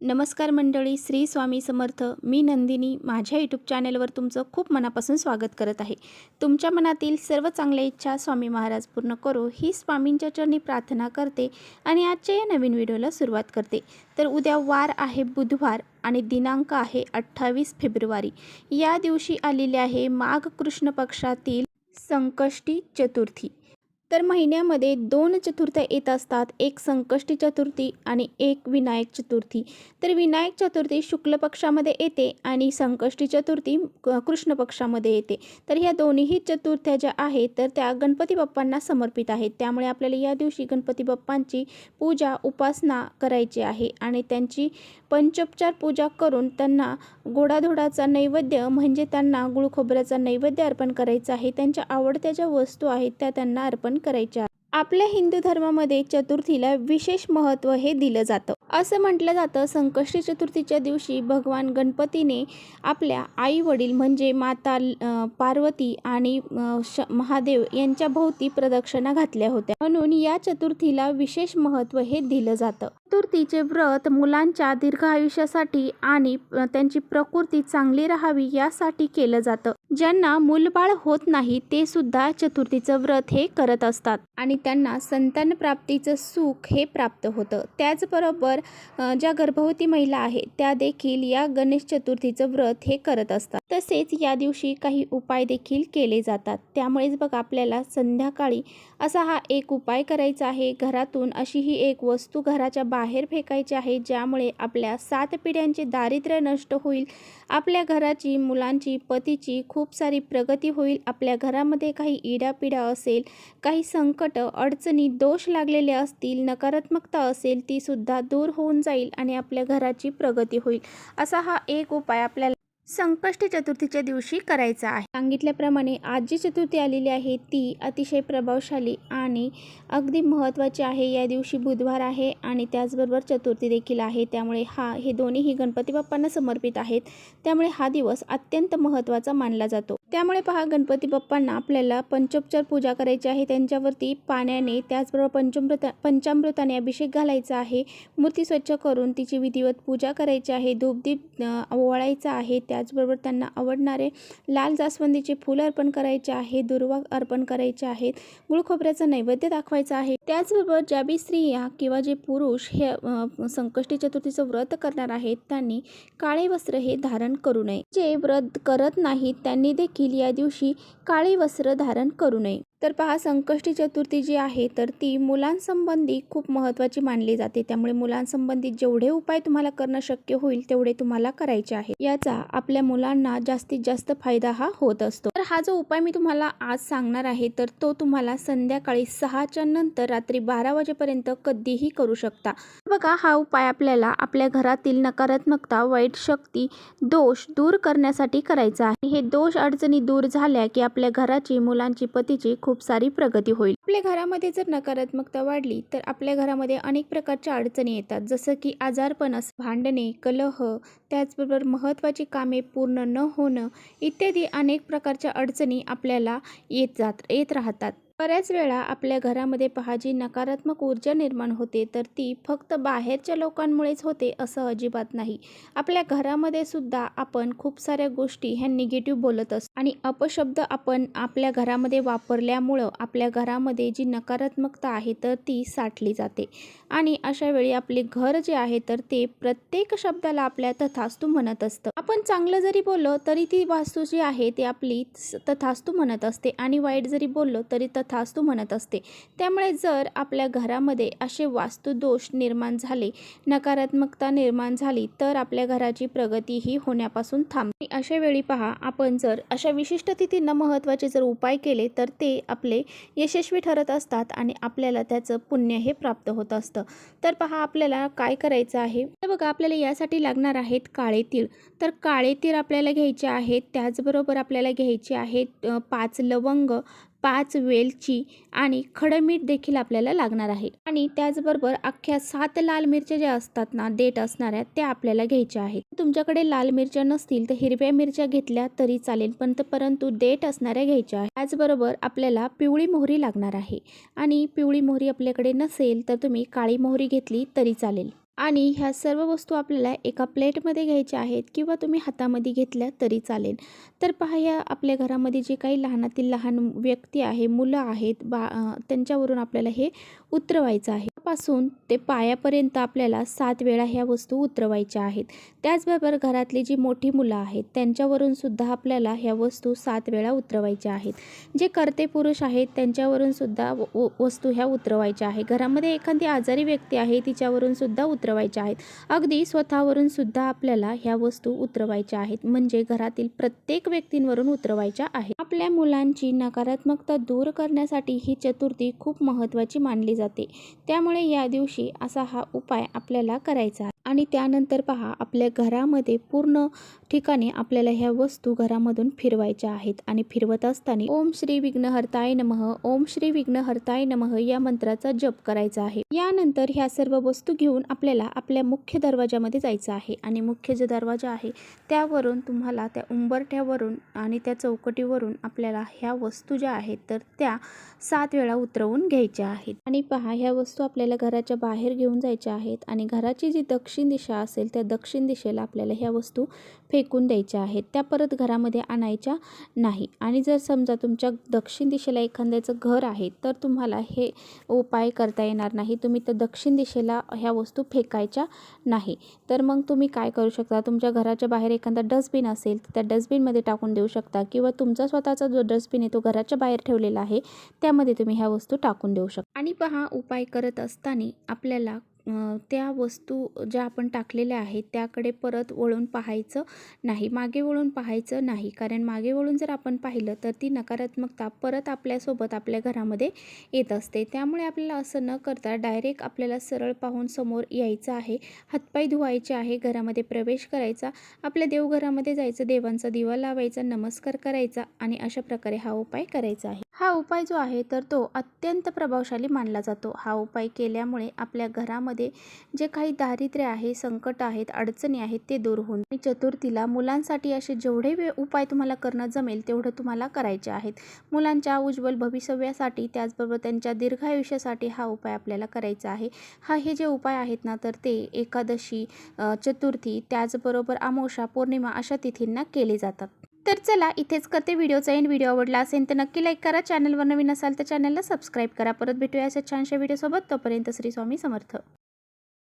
नमस्कार मंडळी, श्री स्वामी समर्थ. मी नंदिनी माझ्या यूट्यूब चॅनलवर तुमचं खूप मनापासून स्वागत करत आहे. तुमच्या मनातील सर्व चांगल्या इच्छा स्वामी महाराज पूर्ण करो ही स्वामींच्या चरणी प्रार्थना करते आणि आजच्या या नवीन व्हिडिओला सुरुवात करते. तर उद्या वार आहे बुधवार आणि दिनांक आहे 28 फेब्रुवारी. या दिवशी आलेले आहे माघ कृष्ण पक्षातील संकष्टी चतुर्थी. तर महिन्यामध्ये 2 चतुर्थ्या येत असतात, एक संकष्टी चतुर्थी आणि एक विनायक चतुर्थी. तर विनायक चतुर्थी शुक्ल पक्षामध्ये येते आणि संकष्टी चतुर्थी कृष्ण पक्षामध्ये येते. तर ह्या दोन्हीही चतुर्थ्या ज्या आहेत तर त्या गणपती बाप्पांना समर्पित आहेत. त्यामुळे आपल्याला या दिवशी गणपती बाप्पांची पूजा उपासना करायची आहे आणि त्यांची पंचोपचार पूजा करून त्यांना गोडाधोडाचा नैवेद्य म्हणजे त्यांना गुळ खोबऱ्याचा नैवेद्य अर्पण करायचा आहे. त्यांच्या आवडत्या ज्या वस्तू आहेत त्या त्यांना अर्पण करायच्या. आपल्या हिंदू धर्मामध्ये चतुर्थीला विशेष महत्त्व हे दिलं जातं. असं म्हटलं जातं संकष्टी चतुर्थीच्या दिवशी भगवान गणपतीने आपल्या आई वडील म्हणजे माता पार्वती आणि महादेव यांच्या भोवती प्रदक्षिणा घातल्या होत्या, म्हणून या चतुर्थीला विशेष महत्त्व हे दिलं जातं. चतुर्थीचे व्रत मुलांच्या दीर्घ आयुष्यासाठी आणि त्यांची प्रकृती चांगली राहावी यासाठी केलं जातं. ज्यांना मूलबाळ होत नाही ते सुद्धा चतुर्थीचं व्रत हे करत असतात आणि त्यांना संतान प्राप्तीचं सुख हे प्राप्त होतं. त्याचबरोबर ज्या गर्भवती महिला आहेत त्या देखील या गणेश चतुर्थीचं व्रत हे करत असतात. तसेच या दिवशी काही उपाय देखील केले जातात. त्यामुळेच बघा आपल्याला संध्याकाळी असा हा एक उपाय करायचा आहे. घरातून अशी ही एक वस्तू घराच्या बाहेर फेकायची आहे, ज्यामुळे आपल्या 7 पिढ्यांचे दारिद्र्य नष्ट होईल. आपल्या घराची, मुलांची, पतीची खूप सारी प्रगती होईल. आपल्या घरामध्ये काही इडापिडा असेल, काही संकट, अडचणी, दोष लागलेले असतील, नकारात्मकता असेल ती सुद्धा दूर होऊन जाईल आणि आपल्या घराची प्रगती होईल. असा हा एक उपाय आपल्याला संकष्टी चतुर्थीच्या दिवशी करायचा आहे. सांगितल्याप्रमाणे आज जी चतुर्थी आलेली आहे ती अतिशय प्रभावशाली आणि अगदी महत्त्वाची आहे. या दिवशी बुधवार आहे आणि त्याचबरोबर चतुर्थी देखील आहे. त्यामुळे हे दोन्हीही गणपती बाप्पांना समर्पित आहेत. त्यामुळे हा दिवस अत्यंत महत्त्वाचा मानला जातो. त्यामुळे पहा, गणपती बाप्पांना आपल्याला पंचोपचार पूजा करायची आहे. त्यांच्यावरती पाण्याने त्याचबरोबर पंचामृताने अभिषेक घालायचा आहे. मूर्ती स्वच्छ करून तिची विधिवत पूजा करायची आहे. धूपदीप ओवाळायचा आहे. त्याचबरोबर त्यांना आवडणारे लाल जास्वंदीचे फूल अर्पण करायचे आहे, दुर्वा अर्पण करायचे आहेत, गुळ खोबऱ्याचा नैवेद्य दाखवायचा आहे. त्याचबरोबर ज्या बी स्त्रिया किंवा जे पुरुष हे संकष्टी चतुर्थीचं व्रत करणार आहेत त्यांनी काळे वस्त्र हे धारण करू नये. जे व्रत करत नाहीत त्यांनी देखील या दिवशी काळे वस्त्र धारण करू नये. तर पहा, संकष्टी चतुर्थी जी आहे तर ती मुलांसंबंधी खूप महत्त्वाची मानली जाते. त्यामुळे मुलांसंबंधी जेवढे उपाय तुम्हाला करणं शक्य होईल तेवढे तुम्हाला करायचे आहे. याचा आपल्या मुलांना जास्तीत जास्त फायदा हा होत असतो. तर हा जो उपाय मी तुम्हाला आज सांगणार आहे तर तो तुम्हाला संध्याकाळी 6च्या नंतर रात्री 12 वाजेपर्यंत कधीही करू शकता. बघा, हा उपाय आपल्याला आपल्या घरातील नकारात्मकता, वाईट शक्ती, दोष दूर करण्यासाठी करायचा आहे. हे दोष अडचणी दूर झाल्या की आपल्या घराची, मुलांची, पतीची खूप सारी प्रगती होईल. आपल्या घरामध्ये जर नकारात्मकता वाढली तर आपल्या घरामध्ये अनेक प्रकारच्या अडचणी येतात, जसं की आजारपण, भांडणे, कलह, त्याचबरोबर महत्त्वाची कामे पूर्ण न होणं इत्यादी अनेक प्रकारच्या अडचणी आपल्याला येत राहतात. बऱ्याच वेळा आपल्या घरामध्ये पहा, जी नकारात्मक ऊर्जा निर्माण होते तर ती फक्त बाहेरच्या लोकांमुळेच होते असं अजिबात नाही. आपल्या घरामध्ये सुद्धा आपण खूप साऱ्या गोष्टी ह्या निगेटिव्ह बोलत असतो आणि अपशब्द आपण आपल्या घरामध्ये वापरल्यामुळं आपल्या घरामध्ये जी नकारात्मकता आहे तर ती साठली जाते आणि अशा वेळी आपले घर जे आहे तर ते प्रत्येक शब्दाला आपल्या तथास्तु म्हणत असतं. आपण चांगलं जरी बोललो तरी ती वास्तू जी आहे ती आपली तथास्तु म्हणत असते आणि वाईट जरी बोललो तरी तथास्तु म्हणत असते. त्यामुळे जर आपल्या घरामध्ये असे वास्तुदोष निर्माण झाले, नकारात्मकता निर्माण झाली तर आपल्या घराची प्रगती ही होण्यापासून थांबते. अशा वेळी पहा, आपण जर अशा विशिष्ट तिथींना महत्त्वाचे जर उपाय केले तर ते आपले यशस्वी ठरत असतात आणि आपल्याला त्याचं पुण्य हे प्राप्त होत असतं. तर पहा, आपल्याला काय करायचं आहे तर बघा, आपल्याला यासाठी लागणार आहेत काळे तीळ. तर काळे तीळ आपल्याला घ्यायचे आहेत. त्याचबरोबर आपल्याला घ्यायचे आहेत 5 लवंग, 5 वेलची आणि खडं मीठ देखील आपल्याला लागणार आहे. आणि त्याचबरोबर अख्ख्या 7 लाल मिरच्या ज्या असतात ना, देठ असणाऱ्या, त्या आपल्याला घ्यायच्या आहेत. तुमच्याकडे लाल मिरच्या नसतील तर हिरव्या मिरच्या घेतल्या तरी चालेल, परंतु देठ असणाऱ्या घ्यायच्या आहेत. त्याचबरोबर आपल्याला पिवळी मोहरी लागणार आहे आणि पिवळी मोहरी आपल्याकडे नसेल तर तुम्ही काळी मोहरी घेतली तरी चालेल. आणि ह्या सर्व वस्तू आपल्याला एका प्लेटमध्ये घ्यायच्या आहेत किंवा तुम्ही हातामध्ये घेतल्या तरी चालेल. तर पहा, या आपल्या घरामध्ये जे काही लहानातील लहान व्यक्ती आहे, मुलं आहेत, त्यांच्यावरून आपल्याला हे उतरवायचं आहे. पासून ते पायापर्यंत आपल्याला 7 वेळा ह्या वस्तू उतरवायच्या आहेत. त्याचबरोबर घरातली जी मोठी मुलं आहेत त्यांच्यावरून सुद्धा आपल्याला ह्या वस्तू 7 वेळा उतरवायच्या आहेत. जे कर्ते पुरुष आहेत त्यांच्यावरून सुद्धा वस्तू ह्या उतरवायच्या आहेत. घरामध्ये एखादी आजारी व्यक्ती आहे तिच्यावरून सुद्धा उतरवायच्या आहेत. अगदी स्वतःवरून सुद्धा आपल्याला ह्या वस्तू उतरवायच्या आहेत. म्हणजे घरातील प्रत्येक व्यक्तींवरून उतरवायच्या आहेत. आपल्या मुलांची नकारात्मकता दूर करण्यासाठी ही चतुर्थी खूप महत्त्वाची मानली जाते. त्यामुळे या दिवशी असा हा उपाय आपल्याला करायचा आहे. आणि त्यानंतर पहा, आपल्या घरामध्ये पूर्ण ठिकाणी आपल्याला ह्या वस्तू घरामधून फिरवायच्या आहेत. आणि फिरवत असताना ओम श्री विघ्नहर्ताय नमः, ओम श्री विघ्नहर्ताय नमः या मंत्राचा जप करायचा आहे. यानंतर ह्या सर्व वस्तू घेऊन आपल्याला आपल्या मुख्य दरवाजामध्ये जायचं आहे. आणि मुख्य जो दरवाजा आहे त्यावरून तुम्हाला त्या उंबरठ्यावरून आणि त्या चौकटीवरून आपल्याला ह्या वस्तू ज्या आहेत तर त्या 7 वेळा उतरवून घ्यायच्या आहेत. आणि पहा, ह्या वस्तू आपल्याला घराच्या बाहेर घेऊन जायच्या आहेत. आणि घराची जी दक्षिण दिशा असेल त्या दक्षिण दिशेला आपल्याला ह्या वस्तू फेकून द्यायच्या आहेत. त्या परत घरामध्ये आणायच्या नाही. आणि जर समजा तुमच्या दक्षिण दिशेला एखाद्याचं घर आहे तर तुम्हाला हे उपाय करता येणार नाही. तुम्ही तर दक्षिण दिशेला ह्या वस्तू फेकायच्या नाही. तर मग तुम्ही काय करू शकता, तुमच्या घराच्या बाहेर एखादा डस्टबिन असेल तर त्या डस्टबिनमध्ये टाकून देऊ शकता. किंवा तुमचा स्वतःचा जो डस्टबिन आहे तो घराच्या बाहेर ठेवलेला आहे त्यामध्ये तुम्ही ह्या वस्तू टाकून देऊ शकता. आणि पहा, उपाय करत असताना आपल्याला त्या वस्तू ज्या आपण टाकलेल्या आहेत त्याकडे परत वळून पाहायचं नाही, मागे वळून पाहायचं नाही. कारण मागे वळून जर आपण पाहिलं तर ती नकारात्मकता परत आपल्यासोबत आपल्या घरामध्ये येत असते. त्यामुळे आपल्याला असं न करता डायरेक्ट आपल्याला सरळ पाहून समोर यायचं आहे, हातपाय धुवायचे आहे, घरामध्ये प्रवेश करायचा, आपल्या देवघरामध्ये जायचं, देवांचा दिवा लावायचा, नमस्कार करायचा आणि अशा प्रकारे हा उपाय करायचा आहे. हा उपाय जो आहे तर तो अत्यंत प्रभावशाली मानला जातो. हा उपाय केल्यामुळे आपल्या घरामध्ये जे काही दारिद्र्य आहे, संकट आहेत, अडचणी आहेत ते दूर होऊन. आणि चतुर्थीला मुलांसाठी असे जेवढे उपाय तुम्हाला करणं जमेल तेवढं तुम्हाला करायचे आहेत. मुलांच्या उज्ज्वल भवितव्यासाठी त्याचबरोबर त्यांच्या दीर्घायुष्यासाठी हा उपाय आपल्याला करायचा आहे. हे जे उपाय आहेत ना तर ते एकादशी, चतुर्थी, त्याचबरोबर अमावस्या, पौर्णिमा अशा तिथींना केले जातात. तर चला, इथेच करते व्हिडिओचा एंड. व्हिडिओ आवडला असेल तर नक्की लाईक करा. चॅनलवर नवीन असाल तर चॅनलला सबस्क्राईब करा. परत भेटूया अशा छानशा व्हिडिओसोबत. तोपर्यंत श्री स्वामी समर्थ.